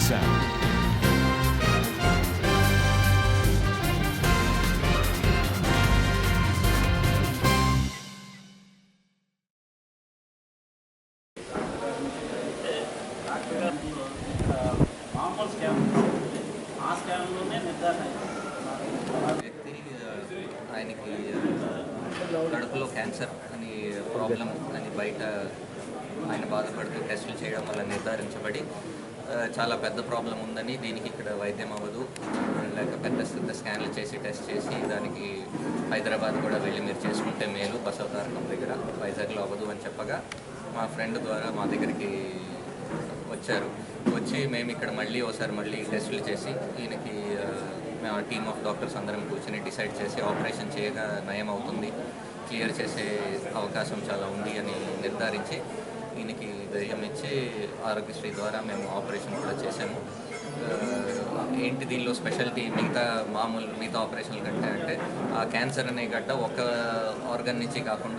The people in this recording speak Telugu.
sound. మామూలు స్కామ్ ఆ స్కామ్లోనే నిర్ధారణ వ్యక్తి ఆయనకి కడుపులో క్యాన్సర్ అని ప్రాబ్లం అని బయట ఆయన బాధపడుతూ టెస్టులు చేయడం వల్ల నిర్ధారించబడి చాలా పెద్ద ప్రాబ్లం ఉందని దీనికి ఇక్కడ వైద్యం అవ్వదు లేక పెద్ద స్కాన్లు చేసి టెస్ట్ చేసి దానికి హైదరాబాద్ కూడా వెళ్ళి మీరు చేసుకుంటే మేలు బసవతారకం దగ్గర వైజాగ్లో అవ్వదు అని చెప్పగా మా ఫ్రెండ్ ద్వారా మా దగ్గరికి వచ్చి మేము ఇక్కడ మళ్ళీ టెస్టులు చేసి ఈయనకి మేము టీమ్ ఆఫ్ డాక్టర్స్ అందరం కూర్చొని డిసైడ్ చేసి ఆపరేషన్ చేయగా నయం అవుతుంది, క్లియర్ చేసే అవకాశం చాలా ఉంది అని నిర్ధారించి ఈయనకి ధైర్యం ఇచ్చి ఆరోగ్యశ్రీ ద్వారా మేము ఆపరేషన్ కూడా చేసాము. ఏంటి దీనిలో స్పెషాలిటీ మిగతా ఆపరేషన్ల కంటే అంటే ఆ క్యాన్సర్ అనే గడ్డ ఒక ఆర్గన్ నుంచి కాకుండా